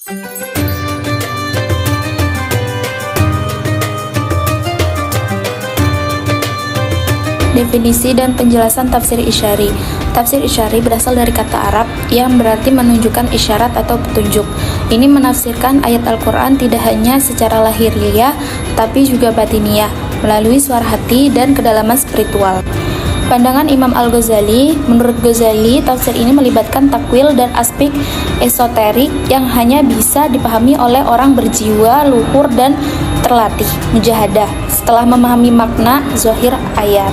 Definisi dan penjelasan tafsir isyari. Tafsir isyari berasal dari kata Arab yang berarti menunjukkan isyarat atau petunjuk. Ini menafsirkan ayat Al-Quran tidak hanya secara lahiriah, tapi juga batiniah, melalui suara hati dan kedalaman spiritual. Pandangan Imam Al-Ghazali, menurut Ghazali, tafsir ini melibatkan takwil dan aspek esoterik yang hanya bisa dipahami oleh orang berjiwa luhur dan terlatih, mujahadah, setelah memahami makna zahir ayat.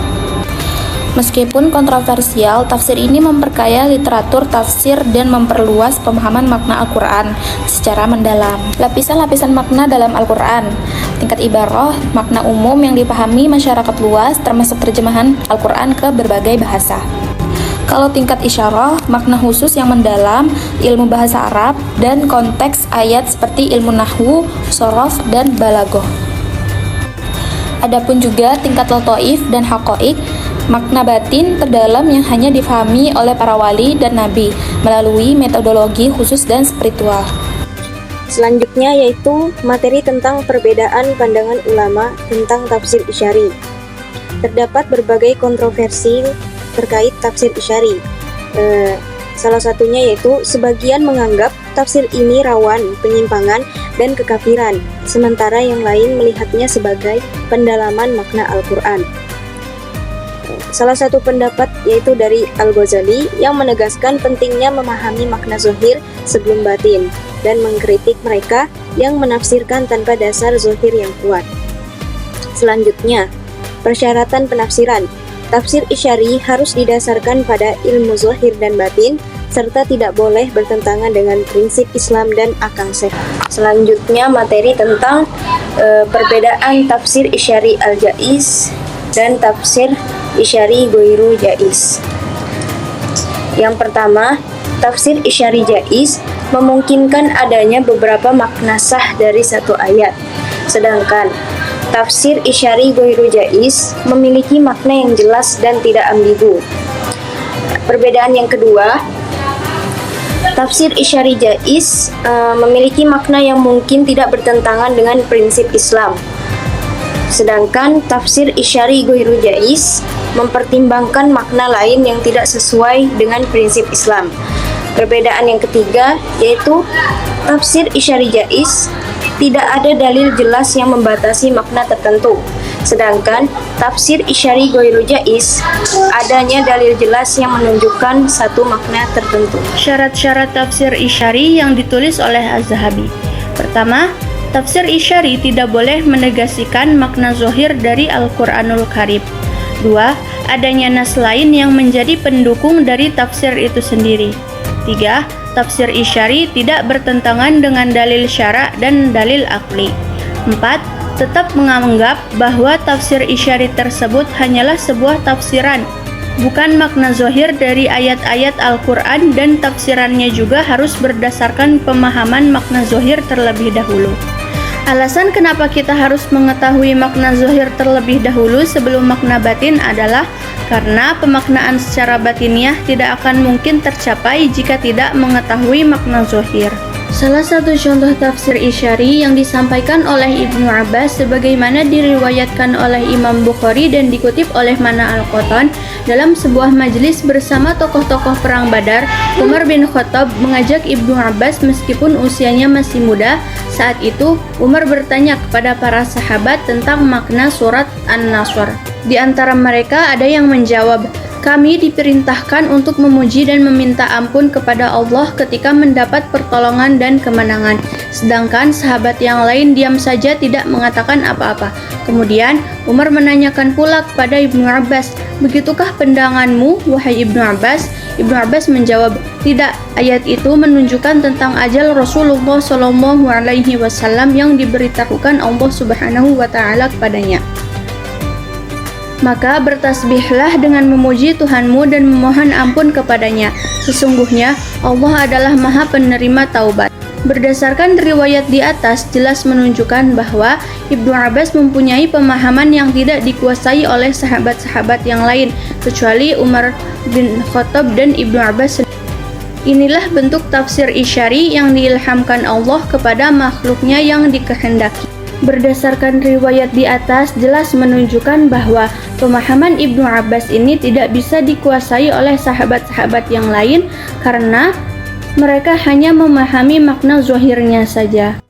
Meskipun kontroversial, tafsir ini memperkaya literatur tafsir dan memperluas pemahaman makna Al-Quran secara mendalam. Lapisan-lapisan makna dalam Al-Quran. Tingkat ibarah, makna umum yang dipahami masyarakat luas, termasuk terjemahan Al-Quran ke berbagai bahasa. Kalau tingkat isyarah, makna khusus yang mendalam, ilmu bahasa Arab, dan konteks ayat seperti ilmu nahwu, shorof, dan balaghah. Adapun juga tingkat lataif dan haqaiq, makna batin terdalam yang hanya difahami oleh para wali dan nabi melalui metodologi khusus dan spiritual. Selanjutnya yaitu materi tentang perbedaan pandangan ulama tentang tafsir isyari. Terdapat berbagai kontroversi terkait tafsir isyari. Salah satunya yaitu sebagian menganggap tafsir ini rawan penyimpangan dan kekafiran, sementara yang lain melihatnya sebagai pendalaman makna Al-Quran. Salah satu pendapat yaitu dari Al-Ghazali yang menegaskan pentingnya memahami makna zahir sebelum batin dan mengkritik mereka yang menafsirkan tanpa dasar zahir yang kuat. Selanjutnya, persyaratan penafsiran. Tafsir isyari harus didasarkan pada ilmu zahir dan batin serta tidak boleh bertentangan dengan prinsip Islam dan akal sehat. Selanjutnya, materi tentang perbedaan tafsir isyari al-jaiz dan tafsir isyari ghairu jaiz. Yang pertama, tafsir isyari jaiz memungkinkan adanya beberapa makna sah dari satu ayat. Sedangkan tafsir isyari ghairu jaiz memiliki makna yang jelas dan tidak ambigu. Perbedaan yang kedua, tafsir isyari jaiz memiliki makna yang mungkin tidak bertentangan dengan prinsip Islam. Sedangkan tafsir isyari ghairu jaiz mempertimbangkan makna lain yang tidak sesuai dengan prinsip Islam. Perbedaan yang ketiga yaitu tafsir isyari jaiz tidak ada dalil jelas yang membatasi makna tertentu. Sedangkan tafsir isyari ghairu jaiz adanya dalil jelas yang menunjukkan satu makna tertentu. Syarat-syarat tafsir isyari yang ditulis oleh Az-Zahabi. Pertama, tafsir isyari tidak boleh menegasikan makna zahir dari Al-Quranul Karim. 2. Adanya nas lain yang menjadi pendukung dari tafsir itu sendiri. 3. Tafsir isyari tidak bertentangan dengan dalil syara' dan dalil akli. 4. Tetap menganggap bahwa tafsir isyari tersebut hanyalah sebuah tafsiran, bukan makna zahir dari ayat-ayat Al-Quran, dan tafsirannya juga harus berdasarkan pemahaman makna zahir terlebih dahulu. Alasan kenapa kita harus mengetahui makna zahir terlebih dahulu sebelum makna batin adalah karena pemaknaan secara batiniah tidak akan mungkin tercapai jika tidak mengetahui makna zahir. Salah satu contoh tafsir isyari yang disampaikan oleh Ibnu Abbas sebagaimana diriwayatkan oleh Imam Bukhari dan dikutip oleh Mana Al-Qattan dalam sebuah majelis bersama tokoh-tokoh perang Badar. Umar bin Khattab mengajak Ibnu Abbas meskipun usianya masih muda. Saat itu Umar bertanya kepada para sahabat tentang makna surat An-Nasr. Di antara mereka ada yang menjawab, "Kami diperintahkan untuk memuji dan meminta ampun kepada Allah ketika mendapat pertolongan dan kemenangan." Sedangkan sahabat yang lain diam saja tidak mengatakan apa-apa. Kemudian Umar menanyakan pula kepada Ibnu Abbas, "Begitukah pandanganmu, wahai Ibnu Abbas?" Ibnu Abbas menjawab, "Tidak, ayat itu menunjukkan tentang ajal Rasulullah SAW yang diberitahukan Allah Subhanahu wa Ta'ala kepadanya. Maka bertasbihlah dengan memuji Tuhanmu dan memohon ampun kepadanya. Sesungguhnya Allah adalah Maha Penerima Taubat." Berdasarkan riwayat di atas jelas menunjukkan bahwa Ibnu Abbas mempunyai pemahaman yang tidak dikuasai oleh sahabat-sahabat yang lain kecuali Umar bin Khattab dan Ibnu Abbas. Inilah bentuk tafsir isyari yang diilhamkan Allah kepada makhluknya yang dikehendaki. Berdasarkan riwayat di atas, jelas menunjukkan bahwa pemahaman Ibnu Abbas ini tidak bisa dikuasai oleh sahabat-sahabat yang lain karena mereka hanya memahami makna zahirnya saja.